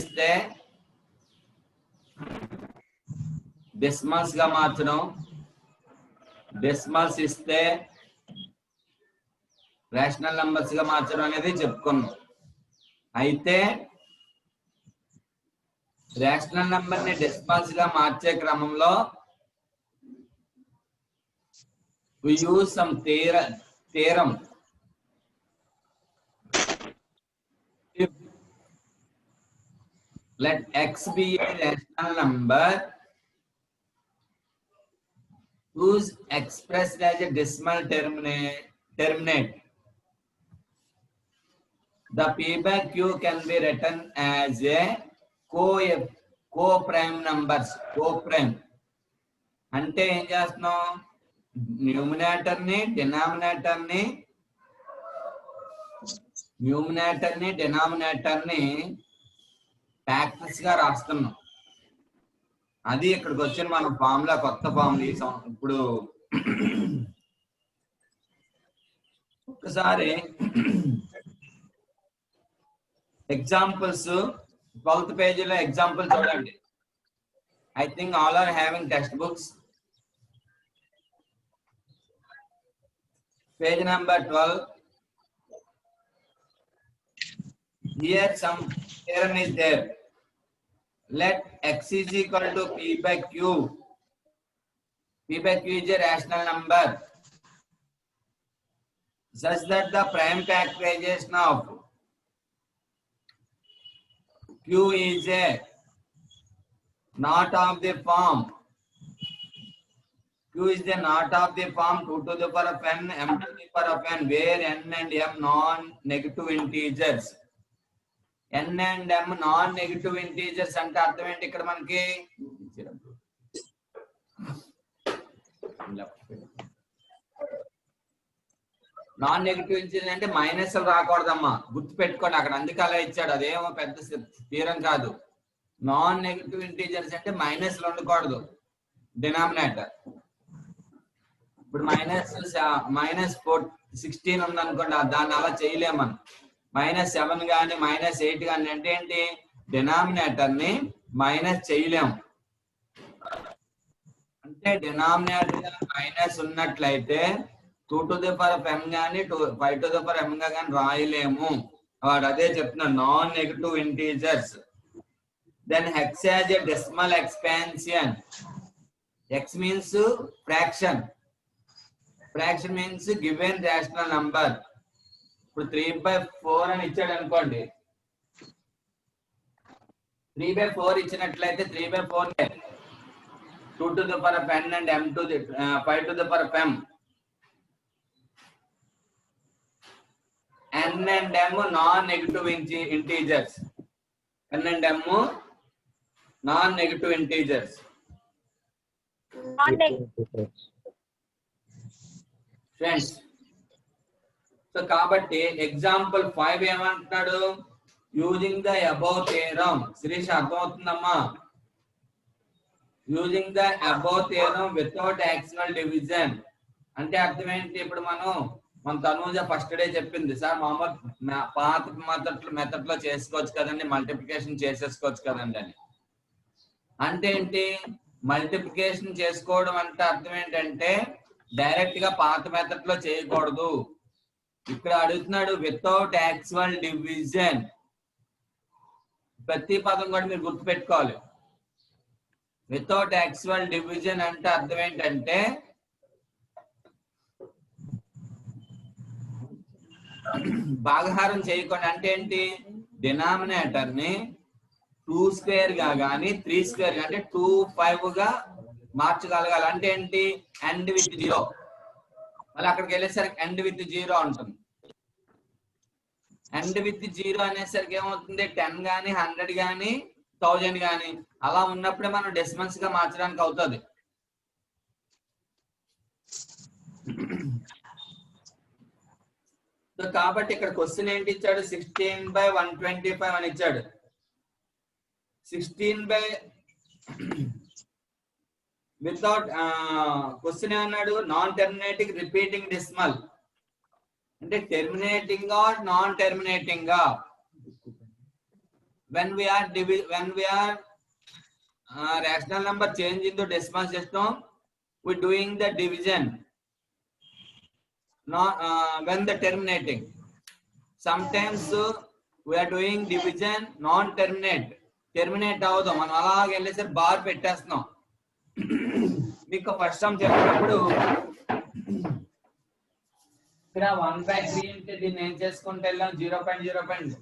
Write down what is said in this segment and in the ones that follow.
ఇస్తే డెసిమల్స్ గా మార్చడం, డెసిమల్స్ ఇస్తే రేషనల్ నంబర్స్ గా మార్చడం అనేది చెప్పుకున్నాం. అయితే రేషనల్ నంబర్ ని డెసిమల్స్ గా మార్చే క్రమంలో we use some theorem. If let x be a rational number whose expressed as a decimal terminate, the p by q can be written as a co-prime numbers. Co-prime అంటే ఏం చేస్తున్నాం, numerator ని denominator ని factors గా రాస్తున్నాం. అది ఇక్కడికి వచ్చిన మన ఫార్ములా, కొత్త ఫార్ములా. ఇప్పుడు ఒకసారి ఎగ్జాంపుల్స్ 12th పేజీలో ఎగ్జాంపుల్ చూడండి. I think all are having textbooks. Page number 12. Here some theorem is there. Let x is equal to p by q. P by q is a rational number such that the prime factorization of q is a not of the form. Q is the not of the form 2 to the power of n, m to the power of n, where n and m non-negative integers. n and m non-negative integers అంటే అర్థం ఏంటి ఇక్కడ మనకి? Non negative integer అంటే minus రాకూడదమ్మా, గుర్తు పెట్టుకోండి. అక్కడ అందుకే అలా ఇచ్చాడు, అదేమో పెద్ద తీరం కాదు. నాన్ నెగిటివ్ ఇంటీజర్స్ అంటే మైనస్లు ఉండకూడదు డినామినేటర్. ఇప్పుడు -16 ఉంది అనుకోండి, దాన్ని అలా చేయలేము మనం. -7 కానీ -8 కానీ అంటే ఏంటి, డినామినేటర్ ని మైనస్ చేయలేము. అంటే డినామినేటర్ మైనస్ ఉన్నట్లయితే 2 to the power of m కానీ 5 to the power m కానీ రాయలేము. వాడు అదే చెప్తున్నాడు, non negative integers. Then x has a decimal expansion. x means fraction. Fraction means given rational number. ఇప్పుడు 3/4 అని ఇచ్చాడు అనుకోండి, 3/4 ఇచ్చినట్లయితే 3/4 2 to the power of n and m to the 5 to the power of m. n and m non-negative integers. n and m non-negative integers. Friends, so కాబట్టి example 5 ఏమంటున్నాడు, using the above theorem. Shirish అర్థమవుతుందమ్మా? Using the above theorem without actual division అంటే అర్థం ఏంటి? ఇప్పుడు మన Tanuja first day చెప్పింది, sir మామూలు పాత మెథడ్ లో చేసుకోవచ్చు కదండి, మల్టిప్లికేషన్ చేసేసుకోవచ్చు కదండి అని. అంటే ఏంటి, మల్టిప్లికేషన్ చేసుకోవడం అంటే అర్థం ఏంటంటే డైరెక్ట్ గా పాత మెథడ్ లో చేయకూడదు. ఇక్కడ అడుగుతున్నాడు వితౌట్ యాక్చువల్ డివిజన్. ప్రతి పదం కూడా మీరు గుర్తు పెట్టుకోవాలి. వితౌట్ యాక్చువల్ డివిజన్ అంటే అర్థం ఏంటంటే భాగహారం చేయకుండా. అంటే ఏంటి, డినామినేటర్ ని 2 స్క్వేర్ గా కానీ 3 స్క్వేర్ అంటే 2 5 గా మార్చగలగాలి. అంటే ఏంటి, ఎండ్ విత్ 0. మళ్ళీ అక్కడికి వెళ్ళేసరికి ఎండ్ విత్ 0 ఉంటుంది. ఎండ్ విత్ 0 అనేసరికి ఏమవుతుంది, 10 కానీ 100 కానీ 1000 కానీ అలా ఉన్నప్పుడే మనం డెసిమల్స్ గా మార్చడానికి అవుతుంది. సో కాబట్టి ఇక్కడ క్వశ్చన్ ఏంటి ఇచ్చాడు, 16/125 అని ఇచ్చాడు. 16 వితౌట్ క్వశ్చన్ ఏమన్నాడు, నాన్ టెర్మినేటింగ్ రిపీటింగ్ డెసిమల్ అంటే టెర్మినేటింగ్ ఆర్ నాన్ టెర్మినేటింగ్ గా. when we are rational number change into decimal system, we doing the division not when the terminating. Sometimes we are doing division non terminate అవదు, మనం అలాగే వెళ్ళేసరి bar పెట్టేస్తున్నాం. మీకు first time చెప్పినప్పుడు ఇక్కడ 1/3 అంటే దీన్ని ఏం చేసుకుంటే వెళ్ళాం 0.0.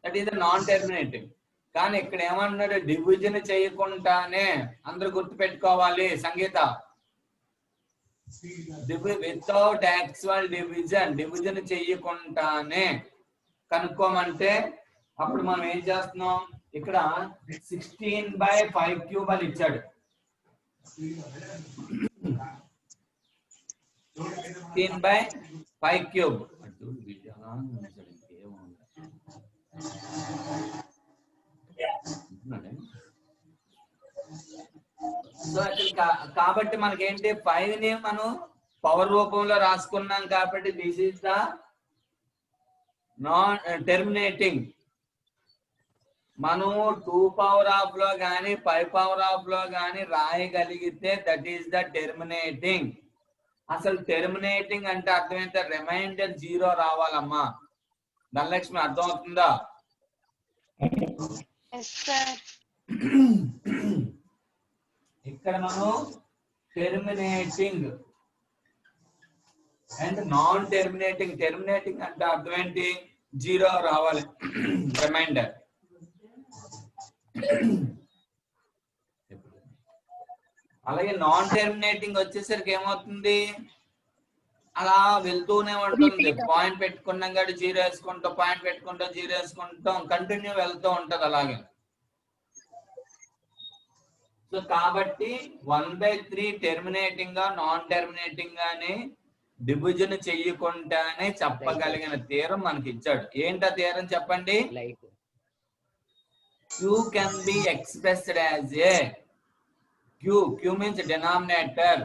That is non terminating. కానీ ఇక్కడ ఏమన్నాడు, డివిజన్ చేయకుండానే, అందరూ గుర్తు పెట్టుకోవాలి సంగీత, వితౌట్ యాక్చువల్ డివిజన్ చెయ్యకుండానే కనుక్కోమంటే అప్పుడు మనం ఏం చేస్తున్నాం, ఇక్కడ 16/5³ అని ఇచ్చాడు. 16/5³. సో కాబట్టి మనకేంటి 5 ని మనం పవర్ రూపంలో రాసుకున్నాం కాబట్టి this is the non terminating. మనం 2 పవర్ ఆఫ్ లో గాని 5 పవర్ ఆఫ్ లో గాని రాయగలిగితే దట్ ఈస్ ద టెర్మినేటింగ్. అసలు టెర్మినేటింగ్ అంటే అర్థమైతే రిమైండర్ 0 రావాలమ్మా. ధనలక్ష్మి అర్థం అవుతుందా? ఇక్కడ మనం terminating and non terminating. Terminating అంటే అర్థం ఏంటి, 0 రావాలి రిమైండర్. అలాగే నాన్ టెర్మినేటింగ్ వచ్చేసరికి ఏమవుతుంది, అలా వెళ్తూనే ఉంటుంది. పాయింట్ పెట్టుకున్నాం కాబట్టి 0 వేసుకుంటాం, పాయింట్ పెట్టుకుంటాం 0 వేసుకుంటాం, కంటిన్యూ వెళ్తూ ఉంటది అలాగే. సో కాబట్టి 1/3 టెర్మినేటింగ్ గా నాన్ టెర్మినేటింగ్ గాని డివిజన్ చెయ్యకుండానే చెప్పగలిగిన థీరం మనకి ఇచ్చాడు. ఏంటా థీరం చెప్పండి? Q can be expressed as a Q means denominator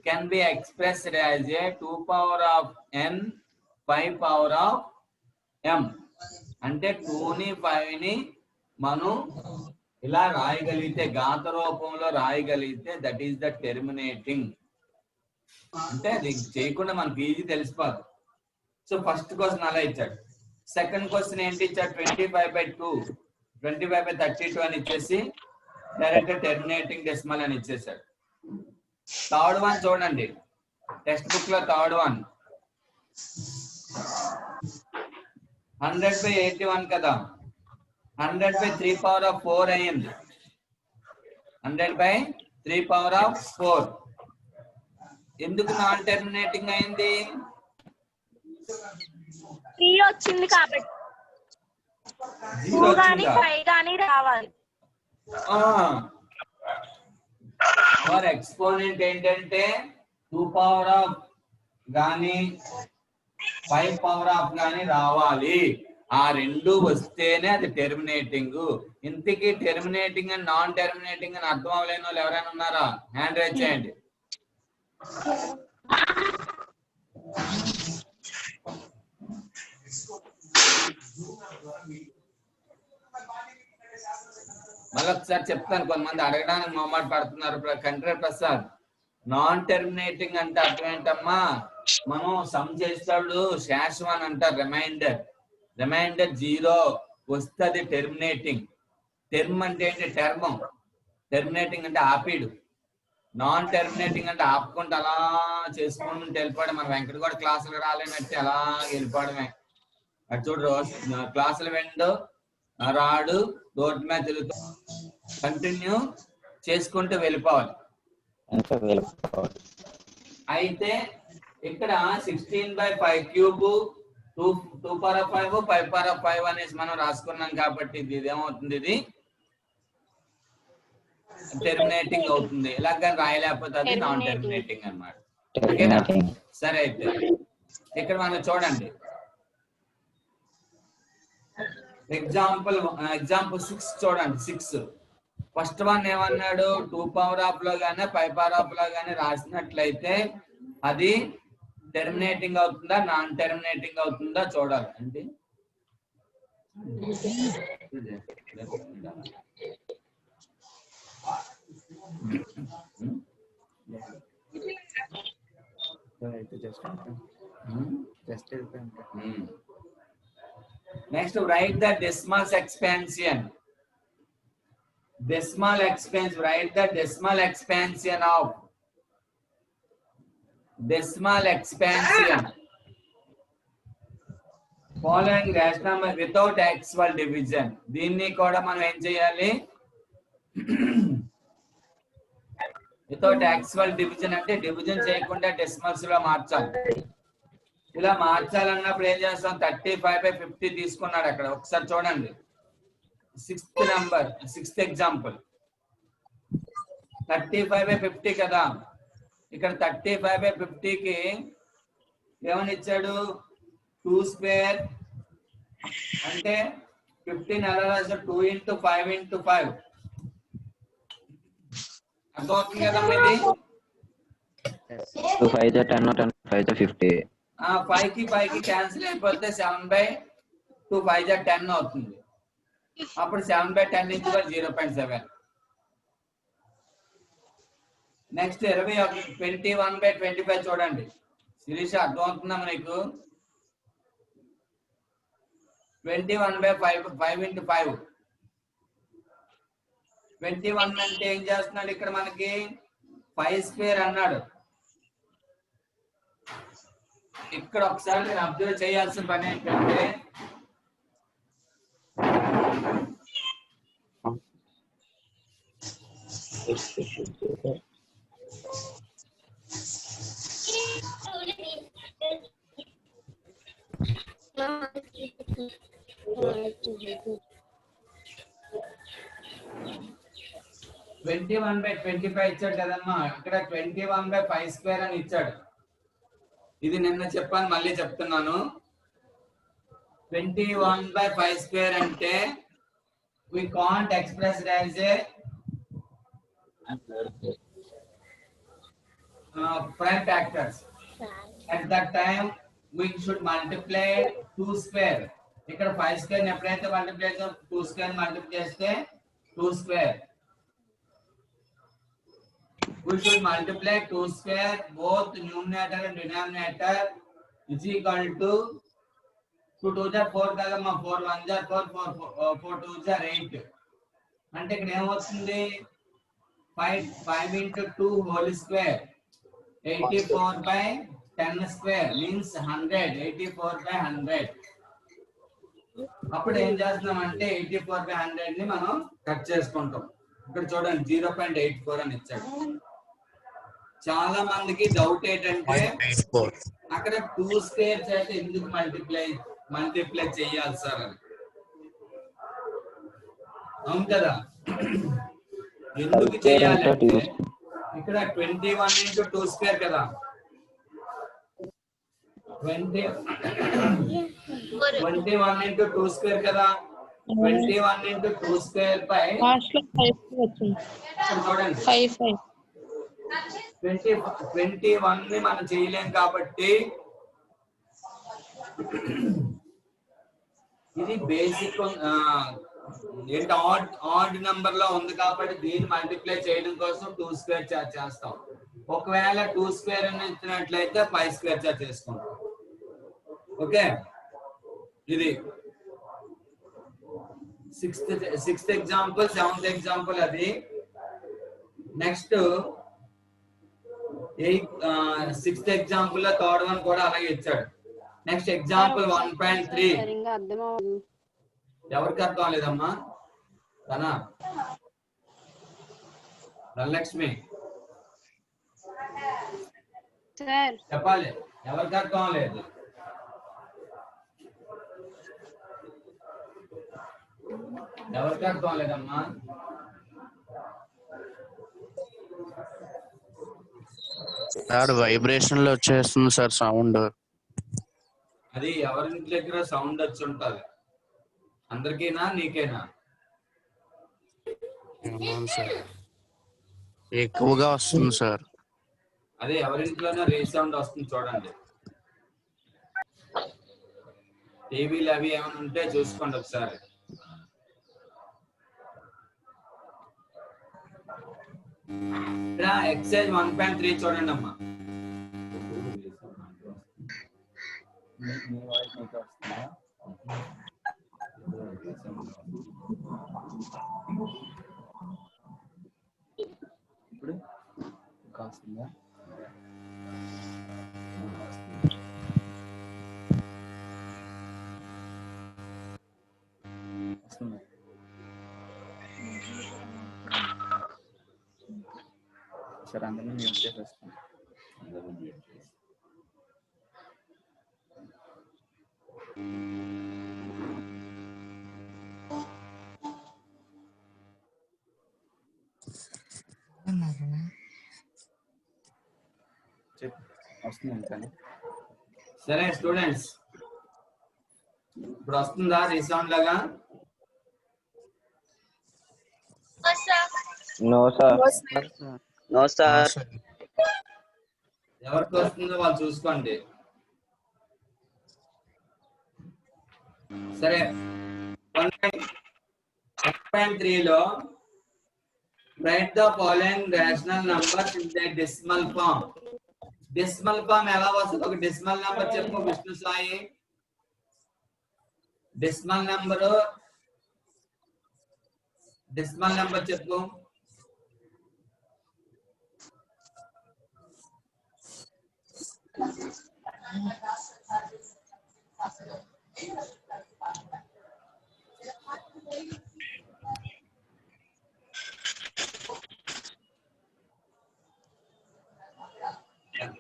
can be expressed as a 2 power of n 5 power of m. అంటే 2 ని 5 ని మనం ఇలా రాయగలిగితే, ఘాత రూపంలో రాయగలిగితే దట్ ఈస్ ద టెర్మినేటింగ్. అంటే అది చేయకుండా మనకి ఈజీ తెలిసిపోదు. సో ఫస్ట్ క్వశ్చన్ అలా ఇచ్చాడు. సెకండ్ క్వశ్చన్ ఏంటి ఇచ్చాడు, 25/2 25/32 అని ఇచ్చేసి డైరెక్ట్ టెర్మినేటింగ్ డెసిమల్ అని ఇచ్చేసాడు. థర్డ్ వన్ చూడండి, టెక్స్ట్ బుక్ లో థర్డ్ వన్ 100/81 కదా, 100/3 power of 4 అయింది. 100/3 power of 4 ఎందుకు నాన్ టెర్మినేటింగ్ అయింది? 3 వచ్చింది కాబట్టి 2 గాని 5 గాని రావాలి. మరి ఎక్స్పోనెంట్ ఏంటంటే 2 power of గాని 5 power of గాని రావాలి. ఆ రెండు వస్తేనే అది టెర్మినేటింగ్. ఇంతకీ టెర్మినేటింగ్ అండ్ నాన్ టెర్మినేటింగ్ అని అర్థం అవ్వలేని వాళ్ళు ఎవరైనా ఉన్నారా? హ్యాండ్ రైజ్ చేయండి. మళ్ళీ ఒకసారి చెప్తాను, కొంతమంది అడగడానికి మొహమాట పడుతున్నారు. కంట్రీ ప్రసాద్, నాన్ టెర్మినేటింగ్ అంటే అర్థం ఏంటమ్మా, మనం సమ్ చేస్తాడు శాశ్వన్ అంటారు. రిమైండర్ 0 వస్తుంది టెర్మినేటింగ్. టెర్మ్ అంటే ఏంటి, టర్మ్. టెర్మినేటింగ్ అంటే ఆపేడు. నాన్ టెర్మినేటింగ్ అంటే ఆపుకుంటూ అలా చేసుకుంటూ వెళ్ళిపోవడం. మన వెంకట కూడా క్లాసులు రాలేనట్టు అలా వెళ్ళిపోవడమే. అటు చూడు, క్లాసులు వెండు రాడు, రోడ్డు మీద తిరుగుతూ కంటిన్యూ చేసుకుంటూ వెళ్ళిపోవాలి. అయితే ఇక్కడ 16/5³ 2 power of 5 5 power of 5 అనేసి మనం రాసుకున్నాం కాబట్టి ఇది ఏమవుతుంది, ఇది టెర్మినేటింగ్ అవుతుంది. ఇలాగ రాయలేకపోతే అది నాన్ టెర్మినేటింగ్ అన్నమాట. ఓకేనా? సరే, అయితే ఇక్కడ మనం చూడండి ఎగ్జాంపుల్ 6 చూడండి. 6 ఫస్ట్ వన్ ఏమన్నాడు, 2 power of లో గానీ 5 power of లో గానీ రాసినట్లయితే అది టెర్మినేటింగ్ అవుతుందా నాన్ టెర్మినేటింగ్ అవుతుందా చూడాలి. అంటే Next, write the decimal expansion. Decimal expansion. Write the decimal expansion of. Decimal expansion. Following rational number without actual division. దీన్ని కూడా మనం ఏం చేయాలి? వితౌట్ యాక్చువల్ డివిజన్ అంటే డివిజన్ చేయకుండా డెసిమల్స్ లో మార్చాలి. ఇలా మార్చాలన్నప్పుడు ఏం చేస్తాం? 35/50 తీసుకున్నాడు అక్కడ. ఒకసారి చూడండి, 6th ఎగ్జాంపుల్ 35/50 కదా. ఇక్కడ 35/50కి ఏమని ఇచ్చాడు? 2 స్క్వేర్ అంటే 15 ఎలా రాశాడు? 2 × 5 × 5. అర్థమవుతుంది కదా ఇది? 2 5 10 10 5 50. 5కి 5కి క్యాన్సిల్ అయిపోతే 7/2 5 10 అవుతుంది. అప్పుడు 7/10 × 0.7. నెక్స్ట్ 21/25 చూడండి. శిరీష అర్థమవుతుందా మీకు? 21/5 5 × 5. 21 అంటే ఏం చేస్తున్నాడు ఇక్కడ మనకి? 5 స్క్వేర్ అన్నాడు. ఇక్కడ ఒకసారి నేను అబ్జర్వ్ చేయాల్సిన పని ఏంటంటే ట్వంటీ 21/25 ఇచ్చాడు కదమ్మా. ఇక్కడ 21/5 స్క్వేర్ అని ఇచ్చాడు. ఇది నిన్న చెప్పాను, మళ్ళీ చెప్తున్నాను. 21/5 స్క్వేర్ అంటే we can't express it as a prime factors. At that time we should multiply 2 square. ఇక్కడ 5 స్క్వేర్ ఎప్పుడైతే మల్టిప్లై చేస్తాం 2 స్క్వేర్ మల్టిప్లై చేస్తే 2 square. We should multiply 2 square both numerator and denominator is equal to 2 2s are 4 కదమ్మా. 4 1s are 4 4 2s are 8. అంటే ఇక్కడ ఏమవుతుంది? 5 × 2 whole square 84/10 square means 100. 84/100. అప్పుడు ఏం చేస్తున్నాం అంటే 84/100 ని మనం కట్ చేసుకుంటాం. ఇక్కడ చూడండి 0.84 అని ఇచ్చాడు. చాలా మందికి డౌట్ ఏంటంటే అక్కడ 2 స్క్వేర్స్ అయితే ఎందుకు మల్టిప్లై చేయాలి సార్ అని. అవును కదా, ఎందుకు చేయాలంటే ఇక్కడ 21 × 2 స్క్వేర్ కదా. 21 × 2 స్క్వేర్ కదా. 21 × 2 స్క్వేర్ పై చూడండి 21 ని మనం చేయలేం కాబట్టి ఇది బేసిక్ ఏంటి ఆడ్ నంబర్ లో ఉంది కాబట్టి దీన్ని మల్టిప్లై చేయడం కోసం 2 స్క్వేర్ చార్జ్ చేస్తాం. ఒకవేళ 2 స్క్వేర్ అని ఇచ్చినట్లయితే 5 స్క్వేర్ చార్జ్ చేసుకుంటాం. ఓకే, ఇది 6th ఎగ్జాంపుల్. 7th ఎగ్జాంపుల్ అది. నెక్స్ట్ 6th ఎగ్జాంపుల్ లో 3rd one కూడా అలాగే ఇచ్చాడు. Next example 1.3. ఎవరికి అర్థం లేదమ్మా? తనా ధనలక్ష్మి చెప్పాలి. ఎవరికి అర్థం లేదు? ఎవరికి అర్థం లేదమ్మా? సార్ వైబ్రేషన్ లో వచ్చేస్తుంది సార్ సౌండ్. అది ఎవరి దగ్గర సౌండ్ వచ్చి ఉంటది. అందరికీనా నీకేనా? సార్ ఎక్కువగా వస్తుంది సార్. అదే ఎవరింట్లోనే రీసౌండ్ వస్తుంది చూడండి. టీవీలు అవి ఏమైనా ఉంటే చూసుకోండి ఒకసారి. ఇక్కడ ఎక్సైజ్ 1.3 చూడండి అమ్మా. ఇప్పుడు కాస్తుందా? సరే అందరినీ మ్యూట్ చేసేస్తాను. వస్తుంది. సరే స్టూడెంట్స్, ఇప్పుడు వస్తుందా రీసౌండ్ లాగా? No sir. No sir. ఎవరికి వస్తుందో వాళ్ళు చూసుకోండి. సరే 1.3 లో write the following rational numbers in the decimal form. Decimal form ఎలా వస్తుంది? ఒక డెసిమల్ నెంబర్ చెప్పు విష్ణు సాయి. డెసిమల్ నెంబర్ చెప్పు.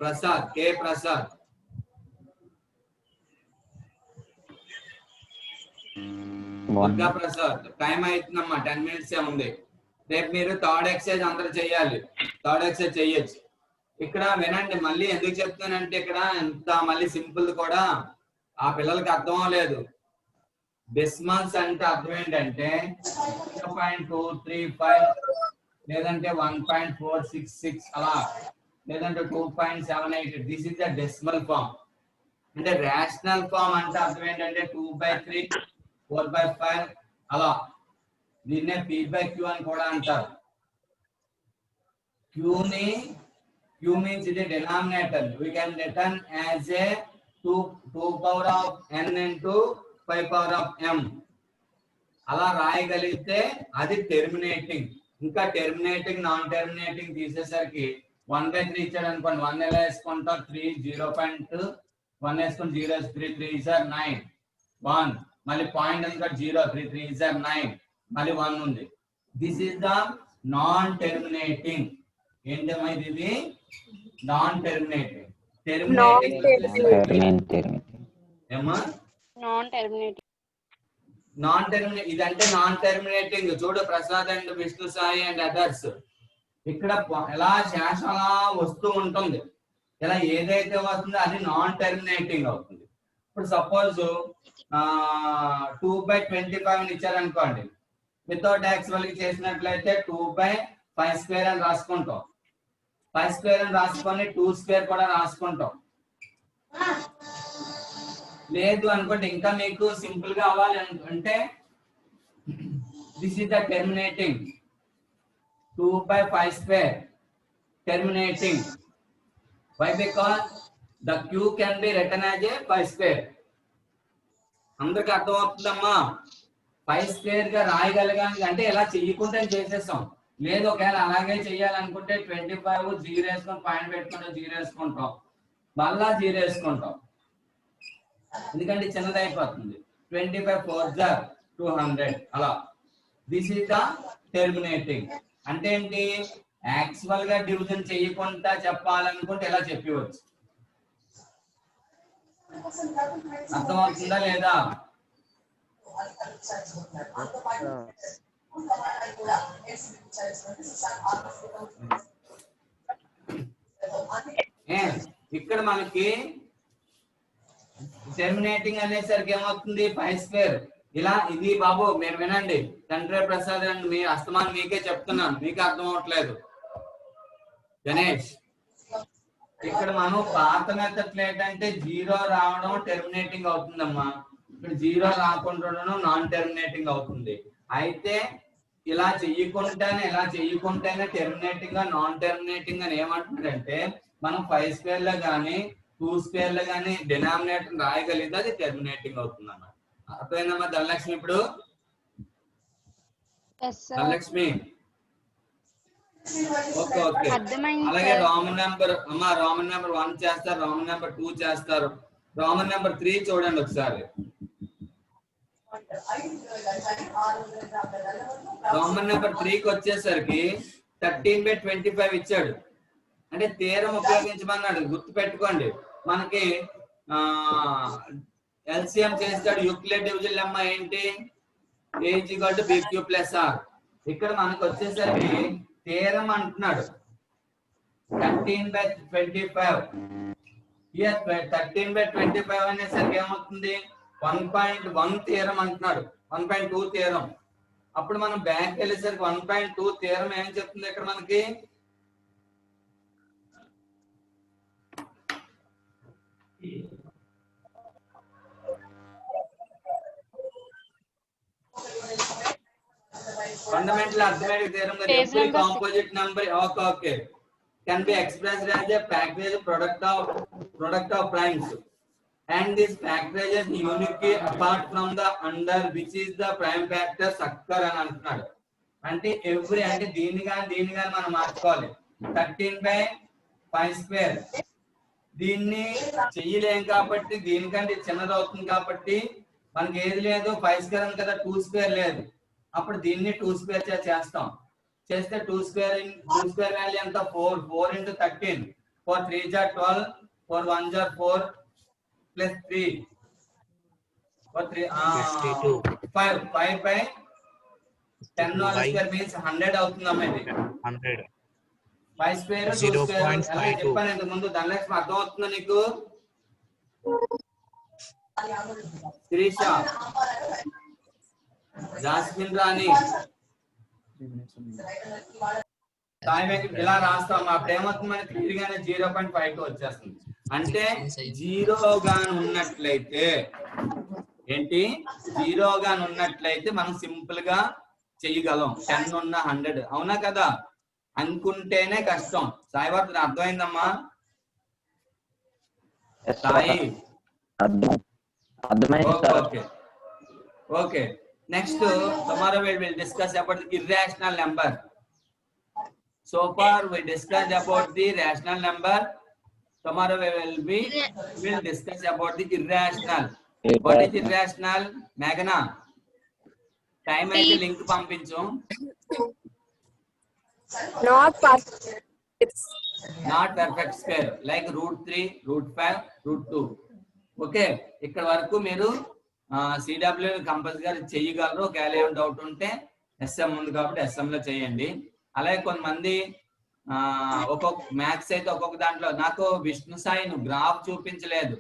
ప్రసాద్, కే ప్రసాద్. దుర్గా ప్రసాద్. టైం అవుతుందమ్మా, 10 minutes ఉంది. రేపు మీరు థర్డ్ ఎక్సర్సైజ్ అందరూ చేయాలి. థర్డ్ ఎక్సర్సైజ్ చెయ్యొచ్చు. ఇక్కడ వినండి, మళ్ళీ ఎందుకు చెప్తానంటే ఇక్కడ ఎంత మళ్ళీ సింపుల్ కూడా ఆ పిల్లలకి అర్థం అవ్వలేదు. డెసిమల్స్ అంటే అర్థం ఏంటంటే 0.235 లేదంటే 1.466 అలా, లేదంటే 2.78. This is the decimal form. అంటే రేషనల్ ఫామ్ అంటే అర్థం ఏంటంటే 2/3, 4/5 అలా. దీన్నే p/q అని కూడా అంటారు. q means ఇది denominator. We can written as a 2 power of n into 5 power of m. అలా రాయగలిగితే అది టెర్మినేటింగ్. ఇంకా టెర్మినేటింగ్, నాన్ టెర్మినేటింగ్ తీసేసరికి 1/3 ఇచ్చాడు అనుకోండి, 1 ఎలా వేసుకుంటాం? 3, 0.1 వేసుకుని 0 3 3 is 9 1. మళ్ళీ పాయింట్ అనుకోండి 0 3 3 is 9, మళ్ళీ 1 ఉంది. This is the non terminating. ఏంటమ్మా ఇది? Non terminating. ఏమా నాన్ టెర్మినేటింగ్. ఇదంటే నాన్ టెర్మినేటింగ్. చూడు Prasad and Vishnu Sai and others, ఇక్కడ ఎలా శేషం అలా వస్తూ ఉంటుంది. ఇలా ఏదైతే వస్తుందో అది నాన్ టెర్మినేటింగ్ అవుతుంది. ఇప్పుడు సపోజ్ 2/25 ఇచ్చారనుకోండి, వితౌట్ యాక్చువల్ కి చేసినట్లయితే 2/5² అని రాసుకుంటాం. 5² అని రాసుకొని 2² కూడా రాసుకుంటాం. లేదు అనుకోండి, ఇంకా మీకు సింపుల్ గా అవ్వాలి అనుకుంటే this is the terminating. 2/5² terminating. Why? Because the q can be written as a 5². అందరికి అర్థం అవుతుందమ్మా? 5² గా రాయగలిగాం అంటే ఇలా చెయ్యకుండా చేసేస్తాం. లేదు ఒకవేళ అలాగే చెయ్యాలనుకుంటే 25 0 వేసుకొని పాయింట్ పెట్టుకుంటాం, 0 వేసుకుంటాం, మళ్ళా 0 వేసుకుంటాం. ఎందుకంటే చిన్నది అయిపోతుంది. 25 4 200 అలా. This is the terminating. అంటే ఏంటి? యాక్చువల్ గా డివిజన్ చేయకుండా చెప్పాలనుకుంటే ఎలా చెప్పవచ్చు? అర్థమవుతుందా లేదా? ఇక్కడ మనకి టెర్మినేటింగ్ అనేసరికి ఏమవుతుంది? 5². ఇలా ఇది బాబు మీరు వినండి, తండ్రి ప్రసాద్ అండ్ మీ అస్తమాన్ మీకే చెప్తున్నాను, మీకు అర్థం అవట్లేదు. గణేష్, ఇక్కడ మనం పాత మెథడ్ ఏంటంటే 0 రావడం టెర్మినేటింగ్ అవుతుందమ్మా. ఇక్కడ 0 రాకుండా నాన్ టెర్మినేటింగ్ అవుతుంది. అయితే ఇలా చెయ్యకుండానే టెర్మినేటింగ్ గా నాన్ టెర్మినేటింగ్ అని ఏమంటున్నారంటే మనం 5 స్క్వేర్ లో గానీ 2 స్క్వేర్ లో గానీ డినామినేటర్ రాయగలిగితే అది టెర్మినేటింగ్ అవుతుంది అన్నమాట. అర్థమైందమ్మా ధనలక్ష్మి? ఇప్పుడు ధనలక్ష్మి ఓకే ఓకే. అలాగే రోమన్ నెంబర్ 1 చేస్తారు, రోమన్ నెంబర్ 2 చేస్తారు, రోమన్ నెంబర్ 3 చూడండి ఒకసారి. రోమన్ నెంబర్ 3కి వచ్చేసరికి 13/25 ఇచ్చాడు. అంటే తీరం ఉపయోగించమన్నాడు. గుర్తు పెట్టుకోండి, మనకి ఎల్సిఎం చేస్తాడు. యూక్లిడ్ డివిజన్ లెమ్మా ఏంటి? a=bq + r. ఇక్కడ మనకు వచ్చేసరికి తీరం అంటున్నాడు 13/25. 13/25 అనేసరికి ఏమవుతుంది? 1.1 తీరం అంటున్నాడు, 1.2 తీరం. అప్పుడు మనం బ్యాక్ వెళ్ళేసరికి 1.2 తీరం ఏం చెప్తుంది ఇక్కడ మనకి? Fundamental arithmetic theorem that every composite number okay can be expressed as a factorized product of primes, and this factorization is unique apart from the under which is the prime factors occur అని అంటున్నాడు. అంటే every అంటే దీన్ని కానీ మనం మార్చుకోవాలి. 13/5² దీన్ని చెయ్యలేం కాబట్టి దీనికంటే చిన్నది అవుతుంది కాబట్టి మనకి ఏది లేదు, 5² కదా, 2² లేదు. అప్పుడు దీన్ని 2² చేస్తాం. చేస్తే 2² వాల్యూ ఎంత? 4 × 13. 4 3 = 12, 4 1 = 4 + 3 5 5/10² మీన్స్ 100 అవుతుందమ్మా. ఇది 100. 5² 2² అలాగే చెప్పాను ఇంతకు ముందు. ధనలక్ష్మి అర్థం అవుతుందా నీకు? శిరీష, జాస్మిన్ రాణి, ఇలా రాస్తాం. అప్పుడు ఏమవుతుంది? మనకి క్లియర్గానే 0.52 వచ్చేస్తుంది. అంటే 0 గాని ఉన్నట్లయితే ఏంటి? 0 గాని ఉన్నట్లయితే మనం సింపుల్ గా చెయ్యగలం. 10 ఉన్న 100 అవునా కదా? అనుకుంటేనే కష్టం. సాయివర్ధన్ అర్థమైందమ్మా? Sai okay. Next tomorrow we will discuss about the irrational number. So far we discussed about the rational number. Tomorrow we will discuss about the irrational. What is irrational? Meghna, time అయితే link పంపించు. Not perfect square like √3, √5, √2. Okay, ఇక్కడ వరకు మీరు CW compulsory చెయ్యగలరు. ఒకవేళ ఏమైనా doubt ఉంటే S M ఉంది కాబట్టి ఎస్ఎం లో చేయండి. అలాగే కొంతమంది ఒక్కొక్క మ్యాథ్స్ అయితే ఒక్కొక్క దాంట్లో నాకు విష్ణు సాయి నువ్వు గ్రాఫ్ చూపించలేదు.